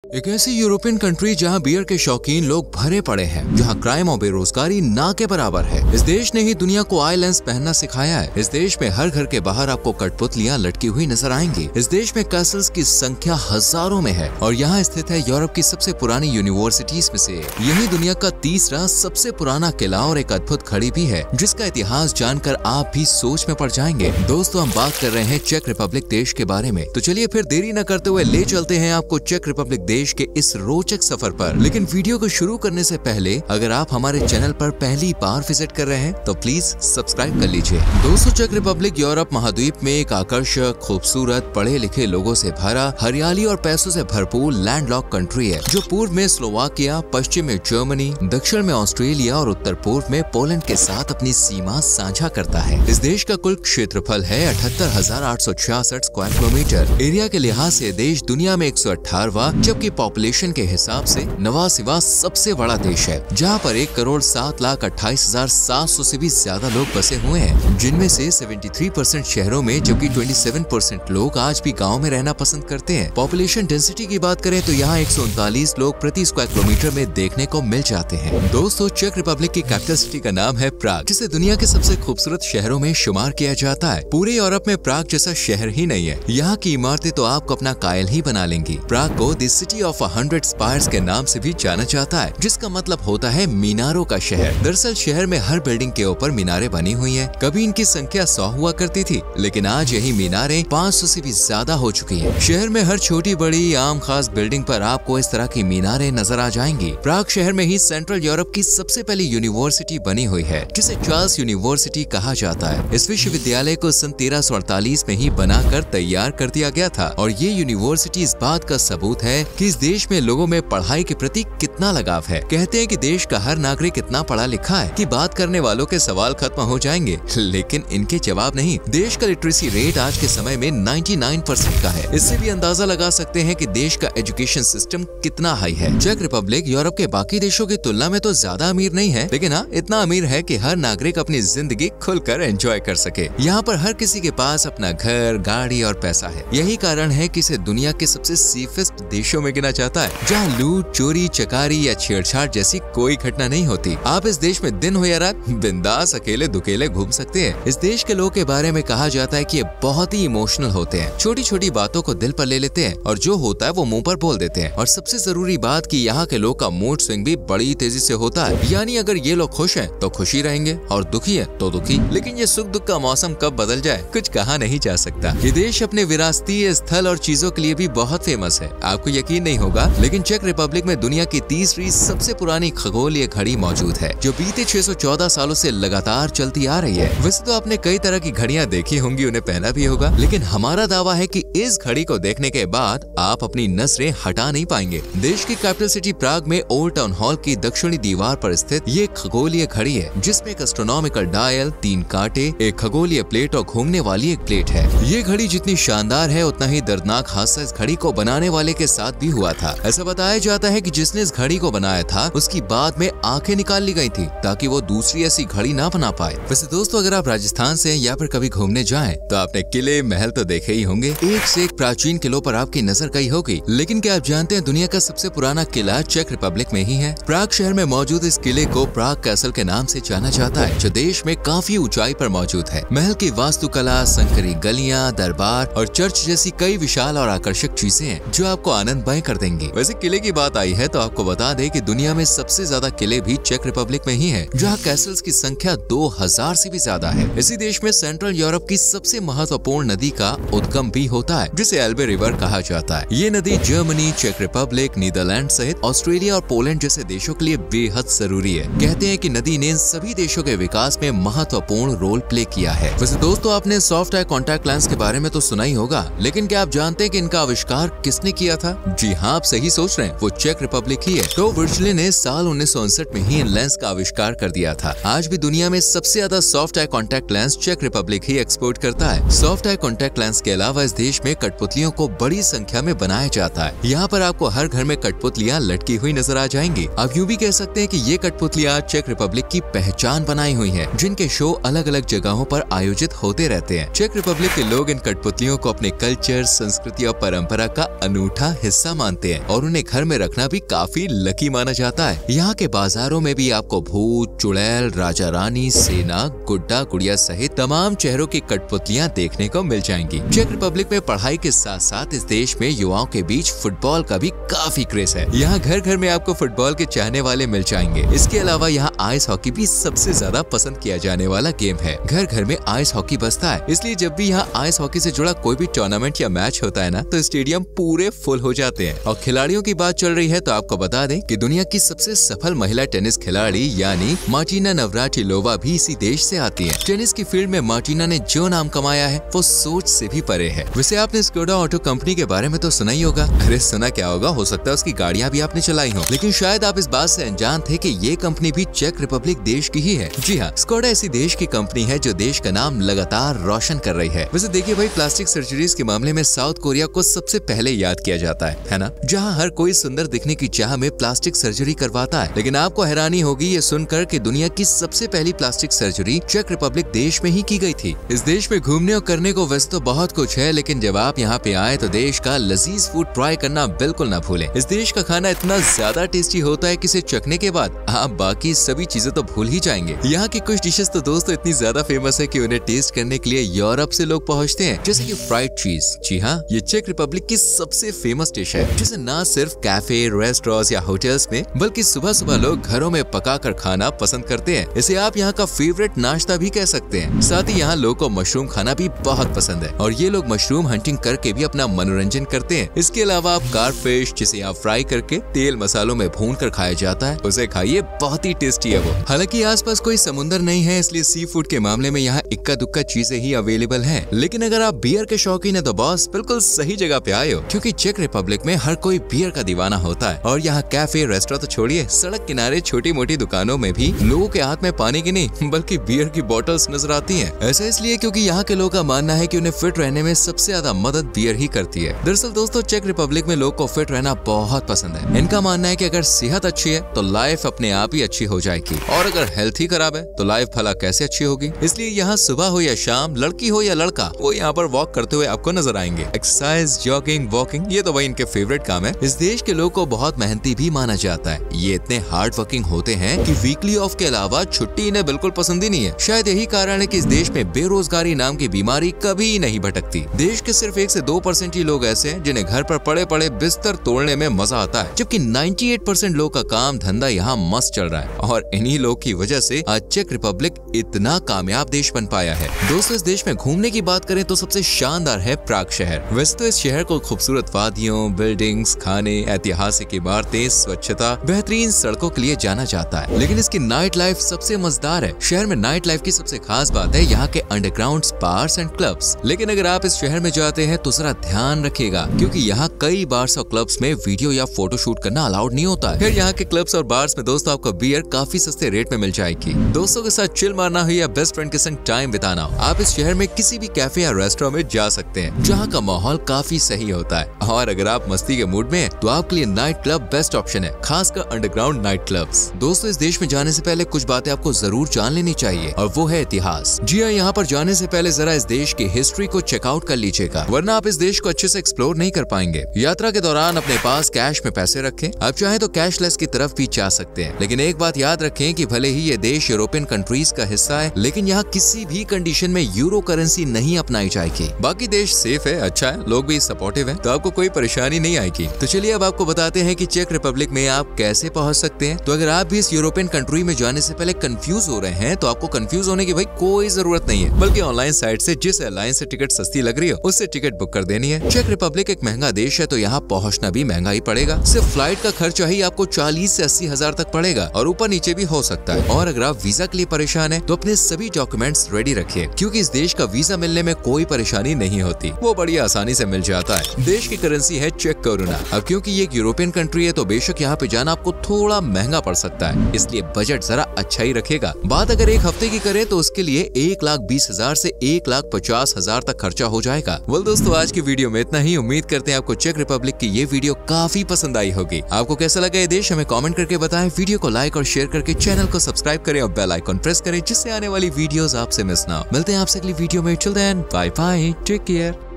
एक ऐसी European country जहां बियर के शौकीन लोग भरे पड़े हैं, जहां क्राइम और बेरोजगारी ना के बराबर है। इस देश ने ही दुनिया को आई लेंस पहनना सिखाया है। इस देश में हर घर के बाहर आपको कठपुतलियां लटकी हुई नजर आएंगी। इस देश में कैसल्स की संख्या हजारों में है और यहाँ स्थित है यूरोप की सबसे पुरानी यूनिवर्सिटीज में से। यही दुनिया का तीसरा सबसे पुराना किला और एक अद्भुत घड़ी भी है, जिसका इतिहास जानकर आप भी सोच में पड़ जाएंगे। दोस्तों, हम बात कर रहे हैं चेक रिपब्लिक देश के बारे में। तो चलिए फिर देरी न करते हुए ले चलते हैं आपको चेक रिपब्लिक देश के इस रोचक सफर पर। लेकिन वीडियो को शुरू करने से पहले अगर आप हमारे चैनल पर पहली बार विजिट कर रहे हैं तो प्लीज सब्सक्राइब कर लीजिए। दोस्तों, चेक रिपब्लिक यूरोप महाद्वीप में एक आकर्षक, खूबसूरत, पढ़े लिखे लोगों से भरा, हरियाली और पैसों से भरपूर लैंडलॉक कंट्री है, जो पूर्व में स्लोवाकिया, पश्चिम में जर्मनी, दक्षिण में ऑस्ट्रेलिया और उत्तर पूर्व में पोलैंड के साथ अपनी सीमा साझा करता है। इस देश का कुल क्षेत्रफल है 78,866 स्क्वायर किलोमीटर। एरिया के लिहाज से देश दुनिया में 118वां, जबकि पॉपुलेशन के हिसाब से 89वां सबसे बड़ा देश है, जहां पर 1,07,28,700 से भी ज्यादा लोग बसे हुए हैं, जिनमें से 73% शहरों में, जबकि 27% लोग आज भी गांव में रहना पसंद करते हैं। पॉपुलेशन डेंसिटी की बात करें तो यहाँ 139 लोग प्रति स्क्वायर किलोमीटर में देखने को मिल जाते हैं। दोस्तों, चेक रिपब्लिक की कैपिटल सिटी का नाम है प्राग, जिसे दुनिया के सबसे खूबसूरत शहरों में शुमार किया जाता है। पूरे यूरोप में प्राग जैसा शहर ही नहीं है। यहाँ की इमारतें तो आपको अपना कायल ही बना लेंगी। प्राग को द सिटी ऑफ 100 स्पायर्स के नाम से भी जाना जाता है, जिसका मतलब होता है मीनारों का शहर। दरअसल शहर में हर बिल्डिंग के ऊपर मीनारें बनी हुई हैं। कभी इनकी संख्या 100 हुआ करती थी, लेकिन आज यही मीनारें 500 से भी ज्यादा हो चुकी हैं। शहर में हर छोटी बड़ी आम खास बिल्डिंग पर आपको इस तरह की मीनारें नजर आ जाएंगी। प्राग शहर में ही सेंट्रल यूरोप की सबसे पहली यूनिवर्सिटी बनी हुई है, जिसे चार्ल्स यूनिवर्सिटी कहा जाता है। इस विश्वविद्यालय को सन 1348 में ही बनाकर तैयार कर दिया गया था और ये यूनिवर्सिटी इस बात का सबूत है कि इस देश में लोगों में पढ़ाई के प्रति कितना लगाव है। कहते हैं कि देश का हर नागरिक इतना पढ़ा लिखा है कि बात करने वालों के सवाल खत्म हो जाएंगे, लेकिन इनके जवाब नहीं। देश का लिटरेसी रेट आज के समय में 99% का है। इससे भी अंदाजा लगा सकते हैं कि देश का एजुकेशन सिस्टम कितना हाई है। चेक रिपब्लिक यूरोप के बाकी देशों की तुलना में तो ज्यादा अमीर नहीं है, लेकिन हाँ, इतना अमीर है कि हर नागरिक अपनी जिंदगी खुलकर एंजॉय कर सके। यहाँ पर हर किसी के पास अपना घर, गाड़ी और पैसा है। यही कारण है कि इसे दुनिया के सबसे सेफेस्ट देशों में गिना जाता है, जहाँ लूट, चोरी, चकारी या छेड़छाड़ जैसी कोई घटना नहीं होती। आप इस देश में दिन हो या रात बिंदास अकेले दुकेले घूम सकते हैं। इस देश के लोगों के बारे में कहा जाता है कि ये बहुत ही इमोशनल होते हैं, छोटी छोटी बातों को दिल पर ले लेते हैं और जो होता है वो मुंह पर बोल देते हैं। और सबसे जरूरी बात कि यहाँ के लोग का मूड स्विंग भी बड़ी तेजी से होता है। यानी अगर ये लोग खुश हैं तो खुशी रहेंगे और दुखी है तो दुखी। लेकिन ये सुख दुख का मौसम कब बदल जाए कुछ कहा नहीं जा सकता। ये देश अपने विरासती स्थल और चीजों के लिए भी बहुत फेमस है। आपको यकीन नहीं होगा, लेकिन चेक रिपब्लिक में दुनिया की तीसरी सबसे पुरानी खगोलीय घड़ी मौजूद है, जो बीते 614 सालों से लगातार चलती आ रही है। वैसे तो आपने कई तरह की घड़ियां देखी होंगी, उन्हें पहना भी होगा, लेकिन हमारा दावा है कि इस घड़ी को देखने के बाद आप अपनी नजरें हटा नहीं पाएंगे। देश की कैपिटल सिटी प्राग में ओल्ड टाउन हॉल की दक्षिणी दीवार पर स्थित ये खगोलीय घड़ी है, जिसमें एक एस्ट्रोनॉमिकल डायल, 3 कांटे, एक खगोलीय प्लेट और घूमने वाली एक प्लेट है। ये घड़ी जितनी शानदार है, उतना ही दर्दनाक हादसा इस घड़ी को बनाने वाले के साथ भी हुआ था। ऐसा बताया जाता है कि जिसने इस घड़ी को बनाया था, उसकी बाद में आंखें निकाल ली गई थी ताकि वो दूसरी ऐसी घड़ी ना बना पाए। वैसे दोस्तों, अगर आप राजस्थान से या फिर कभी घूमने जाएं, तो आपने किले, महल तो देखे ही होंगे। एक से एक प्राचीन किलों पर आपकी नजर गई होगी, लेकिन क्या आप जानते हैं दुनिया का सबसे पुराना किला चेक रिपब्लिक में ही है। प्राग शहर में मौजूद इस किले को प्राग कैसल के नाम से जाना जाता है, जो देश में काफी ऊंचाई पर मौजूद है। महल की वास्तुकला, संकरी गलियां, दरबार और चर्च जैसी कई विशाल और आकर्षक चीजें हैं, जो आपको आनंदमय कर देंगी। वैसे किले की बात आई है तो आपको बता दें कि दुनिया में सबसे ज्यादा किले भी चेक रिपब्लिक में ही है, जहाँ कैसल्स की संख्या 2000 से भी ज्यादा है। इसी देश में सेंट्रल यूरोप की सबसे महत्वपूर्ण नदी का उद्गम भी होता है, जिसे एल्बे रिवर कहा जाता है। ये नदी जर्मनी, चेक रिपब्लिक, नीदरलैंड सहित ऑस्ट्रेलिया और पोलैंड जैसे देशों के लिए बेहद जरूरी है। कहते हैं कि नदी ने सभी देशों के विकास में महत्वपूर्ण रोल प्ले किया है। वैसे दोस्तों, आपने सॉफ्ट आई कॉन्टैक्ट लेंस के बारे में तो सुना ही होगा, लेकिन क्या आप जानते हैं कि इनका आविष्कार किसने किया था? जी हाँ, आप सही सोच रहे हैं, वो चेक रिपब्लिक ही है। तो वर्चुअली ने साल 1959 में ही इन लेंस का आविष्कार कर दिया था। आज भी दुनिया में सबसे ज्यादा सॉफ्ट आई कॉन्टैक्ट लेंस चेक रिपब्लिक ही एक्सपोर्ट करता है। सॉफ्ट आई कॉन्टैक्ट लेंस के अलावा इस देश में कठपुतलियों को बड़ी संख्या में बनाया जाता है। यहाँ पर आपको हर घर में कठपुतलियाँ लटकी हुई नजर आ जाएंगी। आप यूँ भी कह सकते हैं कि ये कठपुतलियाँ चेक रिपब्लिक की पहचान बनाई हुई है, जिनके शो अलग अलग जगहों पर आयोजित होते रहते हैं। चेक रिपब्लिक के लोग इन कठपुतलियों को अपने कल्चर, संस्कृति और परंपरा का अनूठा हिस्सा मानते हैं और उन्हें घर में रखना भी काफी लकी माना जाता है। यहाँ के बाजारों में भी आपको भूत, चुड़ैल, राजा रानी, सेना, गुड्डा गुड़िया सहित तमाम चेहरों की कठपुतलियां देखने को मिल जाएंगी। चेक रिपब्लिक में पढ़ाई के साथ साथ इस देश में युवाओं के बीच फुटबॉल का भी काफी क्रेज है। यहाँ घर घर में आपको फुटबॉल के चाहने वाले मिल जाएंगे। इसके अलावा यहाँ आइस हॉकी भी सबसे ज्यादा पसंद किया जाने वाला गेम है। घर घर में आइस हॉकी बसता है, इसलिए जब भी यहाँ आइस हॉकी से जुड़ा कोई भी टूर्नामेंट या मैच होता है ना, तो स्टेडियम पूरे फुल हो जाते हैं। और खिलाड़ियों की बात चल रही है तो आपको बता दें कि दुनिया की सबसे सफल महिला टेनिस खिलाड़ी यानी मार्टिना नवराटिलोवा भी इसी देश से आती है। टेनिस की फील्ड में मार्टिना ने जो नाम कमाया है वो सोच से भी परे है। वैसे आपने स्कोडा ऑटो कंपनी के बारे में तो सुना ही होगा। अरे सुना क्या होगा, हो सकता है उसकी गाड़ियां भी आपने चलाई हो, लेकिन शायद आप इस बात से अनजान थे कि ये कंपनी भी चेक रिपब्लिक देश की ही है। जी हाँ, स्कोडा ऐसी देश की कंपनी है जो देश का नाम लगातार रोशन कर रही है। वैसे देखिए भाई, प्लास्टिक सर्जरीज के मामले में साउथ कोरिया को सबसे पहले याद किया जाता है ना, जहाँ हर कोई सुंदर दिखने की चाह में प्लास्टिक सर्जरी करवाता है। लेकिन आपको हैरानी होगी ये सुनकर कि दुनिया की सबसे पहली प्लास्टिक सर्जरी चेक रिपब्लिक देश में ही की गई थी। इस देश में घूमने और करने को वैसे तो बहुत कुछ है, लेकिन जब आप यहाँ पे आए तो देश का लजीज फूड ट्राई करना बिल्कुल ना भूलें। इस देश का खाना इतना ज्यादा टेस्टी होता है कि इसे चखने के बाद आप बाकी सभी चीजें तो भूल ही जाएंगे। यहाँ की कुछ डिशेस तो दोस्तों इतनी ज्यादा फेमस है कि उन्हें टेस्ट करने के लिए यूरोप से लोग पहुँचते हैं, जैसे कि फ्राइड चीज। जी हाँ, ये चेक रिपब्लिक की सबसे फेमस डिश है, जिसे न सिर्फ कैफे, रेस्टोरेंट्स या होटल्स में बल्कि सुबह सुबह लोग घरों में पकाकर खाना पसंद करते हैं। इसे आप यहाँ का फेवरेट नाश्ता भी कह सकते हैं। साथ ही यहाँ लोगों को मशरूम खाना भी बहुत पसंद है और ये लोग मशरूम हंटिंग करके भी अपना मनोरंजन करते हैं। इसके अलावा आप कारफिश, जिसे आप फ्राई करके तेल मसालों में भून कर खाया जाता है, उसे खाइए, बहुत ही टेस्टी है वो। हालांकि आसपास कोई समुद्र नहीं है, इसलिए सी फूड के मामले में यहाँ इक्का दुक्का चीजें ही अवेलेबल है। लेकिन अगर आप बियर के शौकीन है तो बॉस बिल्कुल सही जगह पे आए हो, क्योंकि चेक रिपब्लिक में हर कोई बियर का दीवाना होता है। और यहाँ कैफे, रेस्टोरेंट तो छोड़िए, सड़क किनारे छोटी मोटी दुकानों में भी लोगों के हाथ में पानी की नहीं बल्कि बियर की बोतल्स नजर आती हैं। ऐसा इसलिए क्योंकि यहाँ के लोगों का मानना है कि उन्हें फिट रहने में सबसे ज्यादा मदद बियर ही करती है। दरअसल दोस्तों, चेक रिपब्लिक में लोग को फिट रहना बहुत पसंद है। इनका मानना है कि अगर सेहत अच्छी है तो लाइफ अपने आप ही अच्छी हो जाएगी, और अगर हेल्थ ही खराब है तो लाइफ भला कैसे अच्छी होगी। इसलिए यहाँ सुबह हो या शाम, लड़की हो या लड़का, वो यहाँ पर वॉक करते हुए आपको नजर आएंगे। एक्सरसाइज, जॉगिंग, वॉकिंग, ये तो भाई इनके फेवरेट काम है। इस देश के लोग को बहुत मेहनती भी माना जाता है। ये इतने हार्ड वर्किंग होते हैं कि वीकली ऑफ के अलावा छुट्टी इन्हें बिल्कुल पसंद ही नहीं है। शायद यही कारण है कि इस देश में बेरोजगारी नाम की बीमारी कभी नहीं भटकती। देश के सिर्फ 1 से 2% ही लोग ऐसे हैं जिन्हें घर पर पड़े पड़े बिस्तर तोड़ने में मजा आता है, जबकि 98% लोग का काम धंधा यहाँ मस्त चल रहा है। और इन्हीं लोग की वजह से आज चेक रिपब्लिक इतना कामयाब देश बन पाया है। दोस्तों, इस देश में घूमने की बात करें तो सबसे शानदार है प्राग शहर। वैसे तो इस शहर को खूबसूरत वादियों, बिल्डिंग्स, खाने, ऐतिहासिक इमारतें, स्वच्छता, बेहतरीन सड़कों के लिए जाना जाता है, लेकिन इसकी नाइट लाइफ सबसे मजेदार है। शहर में नाइट लाइफ की सबसे खास बात है यहाँ के अंडरग्राउंड बार्स एंड क्लब्स। लेकिन अगर आप इस शहर में जाते हैं तो जरा ध्यान रखिएगा, क्योंकि यहाँ कई बार्स और क्लब्स में वीडियो या फोटो शूट करना अलाउड नहीं होता है। फिर यहाँ के क्लब्स और बार्स में दोस्तों आपको बियर काफी सस्ते रेट में मिल जाएगी। दोस्तों के साथ चिल मारना हो या बेस्ट फ्रेंड के संग टाइम बिताना हो, आप इस शहर में किसी भी कैफे या रेस्टोरेंट में जा सकते हैं, जहाँ का माहौल काफी सही होता है। और अगर आप मस्ती के मूड में हैं, तो आपके लिए नाइट क्लब बेस्ट ऑप्शन है, खासकर अंडरग्राउंड नाइट क्लब्स। दोस्तों, इस देश में जाने से पहले कुछ बातें आपको जरूर जान लेनी चाहिए, और वो है इतिहास। जी हाँ, यहाँ पर जाने से पहले जरा इस देश की हिस्ट्री को चेकआउट कर लीजिएगा, वरना आप इस देश को अच्छे से एक्सप्लोर नहीं कर पाएंगे। यात्रा के दौरान अपने पास कैश में पैसे रखें। आप चाहें तो कैशलेस की तरफ भी जा सकते हैं, लेकिन एक बात याद रखें कि भले ही ये देश यूरोपियन कंट्रीज का हिस्सा है, लेकिन यहाँ किसी भी कंडीशन में यूरो करेंसी नहीं अपनाई जाएगी। बाकी देश सेफ है, अच्छा है, लोग भी सपोर्टिव हैं, तो आपको कोई परेशानी नहीं आएगी। तो चलिए अब आपको बताते हैं कि चेक रिपब्लिक में आप कैसे पहुंच सकते हैं। तो अगर आप भी इस यूरोपियन कंट्री में जाने से पहले कंफ्यूज हो रहे हैं, तो आपको कंफ्यूज होने की भाई कोई जरूरत नहीं है, बल्कि ऑनलाइन साइट से जिस एयरलाइन से टिकट सस्ती लग रही हो उससे टिकट बुक कर देनी है। चेक रिपब्लिक एक महंगा देश है, तो यहाँ पहुँचना भी महंगा ही पड़ेगा। सिर्फ फ्लाइट का खर्चा ही आपको 40 से 80 हजार तक पड़ेगा, और ऊपर नीचे भी हो सकता है। और अगर आप वीजा के लिए परेशान है तो अपने सभी डॉक्यूमेंट्स रेडी रखिए, क्योंकि इस देश का वीजा मिलने में कोई परेशानी नहीं होती, वो बड़ी आसानी से मिल जाता है। देश की करेंसी है चेक करोना। अब क्योंकि ये एक यूरोपियन कंट्री है, तो बेशक यहाँ पे जाना आपको थोड़ा महंगा पड़ सकता है, इसलिए बजट जरा अच्छा ही रखेगा। बात अगर एक हफ्ते की करें तो उसके लिए 1,20,000 से 1,50,000 तक खर्चा हो जाएगा। वेल दोस्तों, आज की वीडियो में इतना ही। उम्मीद करते हैं आपको चेक रिपब्लिक की ये वीडियो काफी पसंद आई होगी। आपको कैसा लगा ये देश हमें कमेंट करके बताएं। वीडियो को लाइक और शेयर करके चैनल को सब्सक्राइब करें और बेल आइकन प्रेस करें, जिससे आने वाली वीडियोस आपसे मिस ना हो। मिलते हैं आपसे अगली वीडियो में। Till then, bye bye, take care.